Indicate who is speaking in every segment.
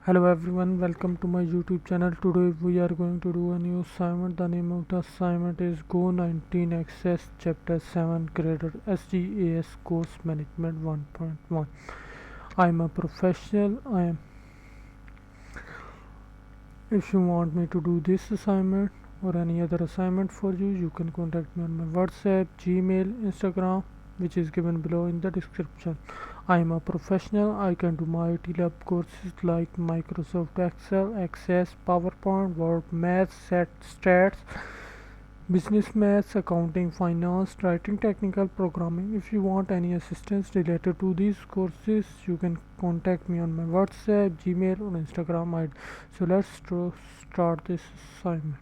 Speaker 1: Hello everyone, welcome to my YouTube channel. Today we are going to do a new assignment. The name of the assignment is Go 19 Access Chapter 7 Grader SGAS Course Management 1.1. I am a professional. If you want me to do this assignment or any other assignment for you, you can contact me on my WhatsApp, Gmail, Instagram, which is given below in the description. I am a professional. I can do Myitlab courses like Microsoft Excel, Access, PowerPoint, Word, Math, Stats, Business Maths, Accounting, Finance, Writing, Technical Programming. If you want any assistance related to these courses, you can contact me on my WhatsApp, Gmail, or Instagram ID. So let's start this assignment.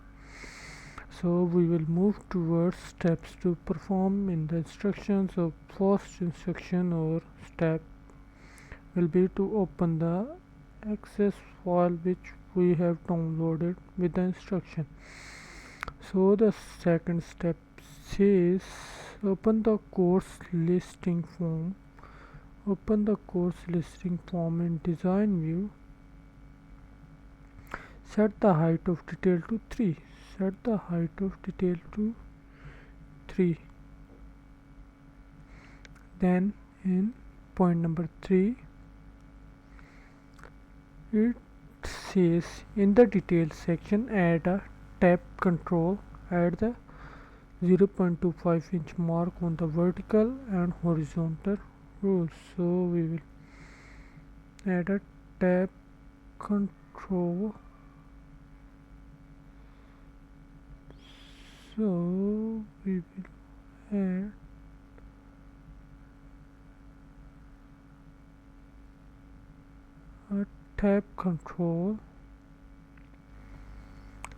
Speaker 1: So we will move towards steps to perform in the instructions. So first instruction or step will be to open the access file which we have downloaded with the instruction. So the second step says open the course listing form. Open the course listing form in design view. Set the height of detail to 3. Set the height of detail to 3. Then in point number 3 it says in the details section add a tab control. Add the 0.25 inch mark on the vertical and horizontal rules. So we will add a tab control. So we will add a tab control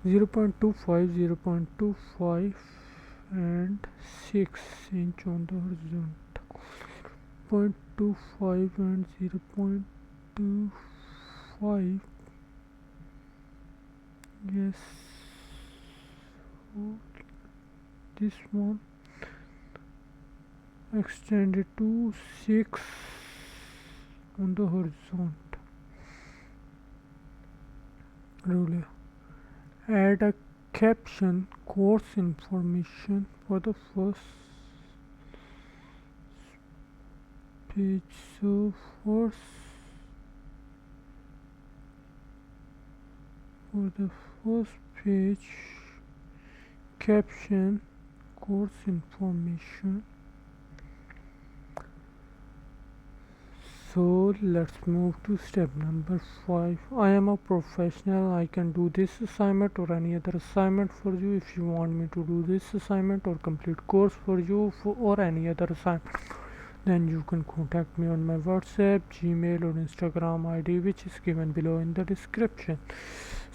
Speaker 1: 0.25, 0.25 and 6 inch on the horizontal, 0.25 and 0.25. Yes, so this one extended to 6 on the horizontal ruler. Add a caption course information for the first page. So for the first page caption course information. So let's move to step number 5. I am a professional. I can do this assignment or any other assignment for you. If you want me to do this assignment or complete course for you or any other assignment, then you can contact me on my WhatsApp, Gmail, or Instagram ID, which is given below in the description.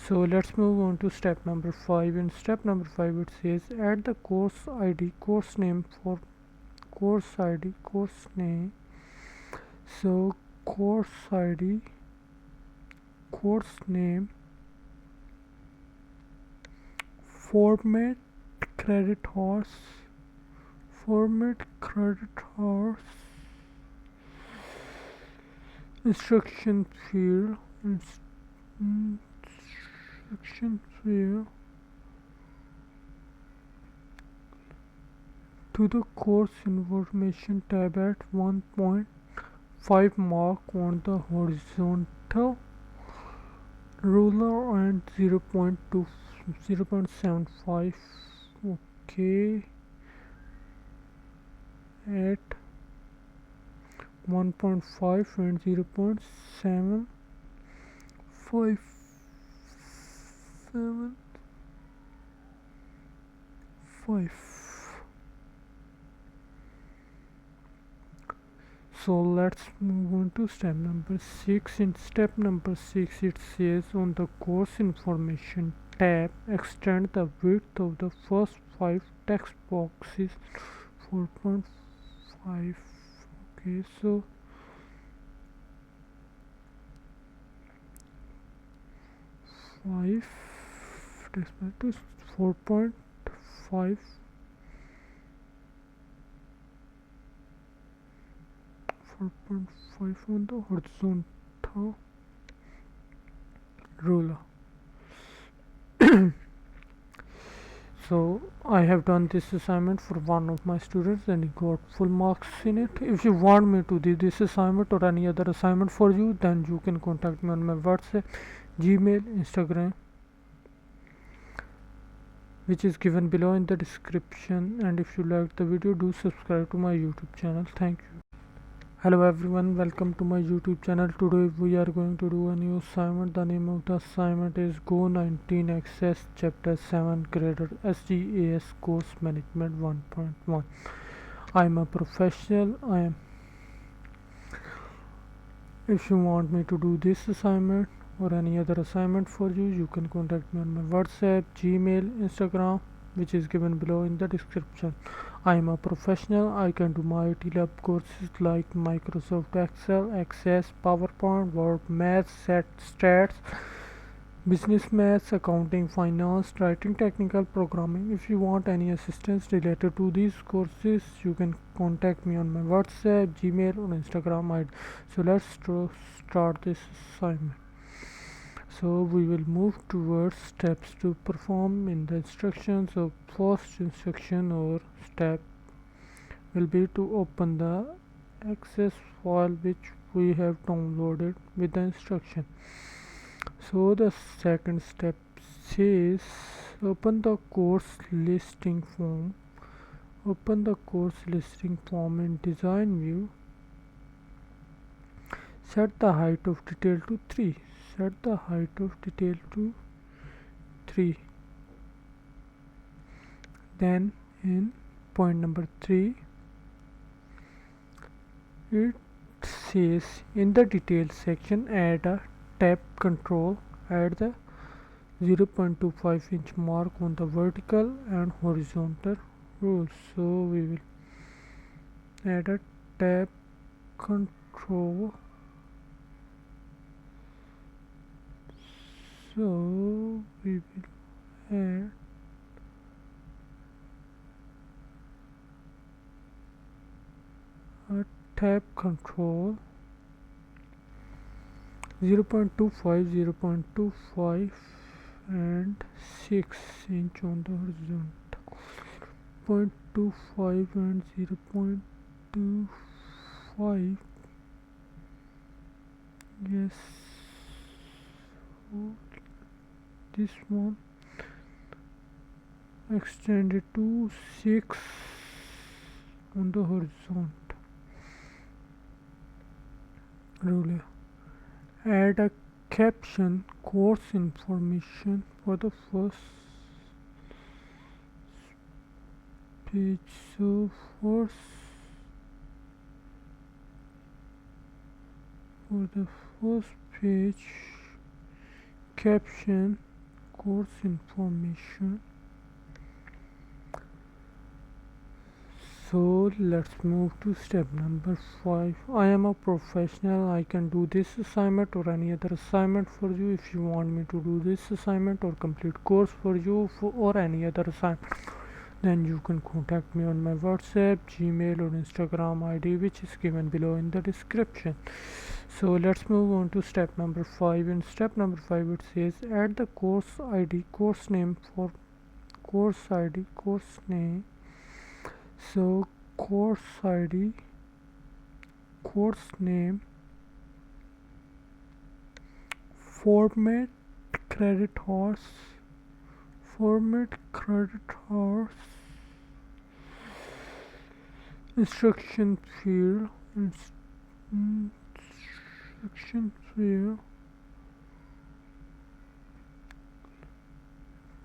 Speaker 1: So let's move on to step number 5. In step number 5 it says add the course ID, course name for course ID, course name. So course ID, course name, format credit hours, format credit hours, instruction field, instruction field to the course information tab at 1.5 mark on the horizontal ruler and 0.75 okay at 1.5 and 0.755. So let's move on to step number 6. In step number 6 it says on the course information tab extend the width of the first 5 text boxes 4.5. okay, so 5 text boxes 4.5 4.5 on the horizontal ruler. So I have done this assignment for one of my students and he got full marks in it. If you want me to do this assignment or any other assignment for you, then you can contact me on my WhatsApp, Gmail, Instagram, which is given below in the description. And if you like the video, do subscribe to my YouTube channel. Thank you. Hello everyone, welcome to my YouTube channel. Today we are going to do a new assignment. The name of the assignment is Go 19 Access Chapter 7 Grader SGAS Course Management 1.1. I am a professional. If you want me to do this assignment or any other assignment for you, you can contact me on my WhatsApp, Gmail, Instagram, which is given below in the description. I am a professional. I can do Myitlab courses like Microsoft Excel, Access, PowerPoint, Word, Math, Stats, Business Maths, Accounting, Finance, Writing, Technical Programming. If you want any assistance related to these courses, you can contact me on my WhatsApp, Gmail, or Instagram ID. So let's start this assignment. So we will move towards steps to perform in the instructions. So first instruction or step will be to open the access file which we have downloaded with the instruction. So the second step says open the course listing form. Open the course listing form in design view. Set the height of detail to 3. Set the height of detail to 3. Then in point number 3 it says in the details section add a tab control at the 0.25 inch mark on the vertical and horizontal rules. So we will add a tab control. So we will add a tab control 0.25, 0.25 and 6 inch on the horizontal, 0.25 and 0.25. Yes, so this one extended to 6 on the horizontal ruler. Add a caption course information for the first page. So for the first page caption course information. So let's move to step number 5. I am a professional. I can do this assignment or any other assignment for you. If you want me to do this assignment or complete course for you or any other assignment, then you can contact me on my WhatsApp, Gmail, or Instagram ID, which is given below in the description. So let's move on to step number 5. In step number 5 it says add the course ID, course name for course ID, course name. So course ID, course name, format credit hours, instruction field,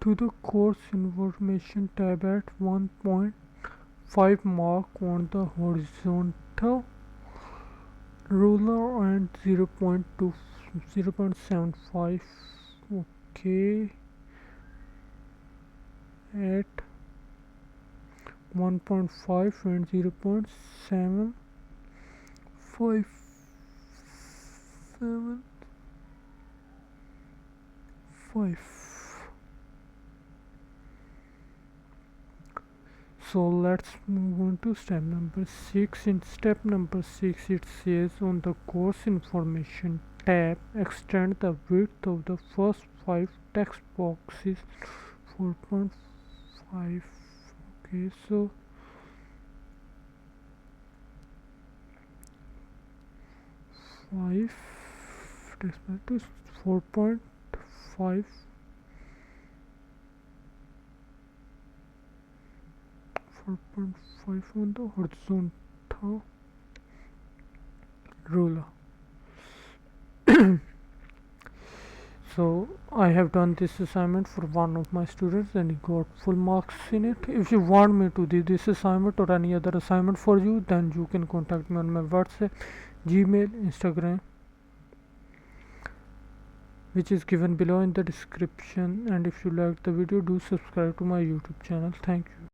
Speaker 1: to the course information tab at 1.5 mark on the horizontal ruler and 0.75 okay at 1.5 and 0.757. So let's move on to step number 6. In step number 6 it says on the course information tab, extend the width of the first 5 text boxes 4.5. Okay, so 5 is 4.5 on the horizontal ruler. So I have done this assignment for one of my students and he got full marks in it. If you want me to do this assignment or any other assignment for you, then you can contact me on my WhatsApp, Gmail, Instagram, which is given below in the description. And if you like the video, do subscribe to my YouTube channel. Thank you.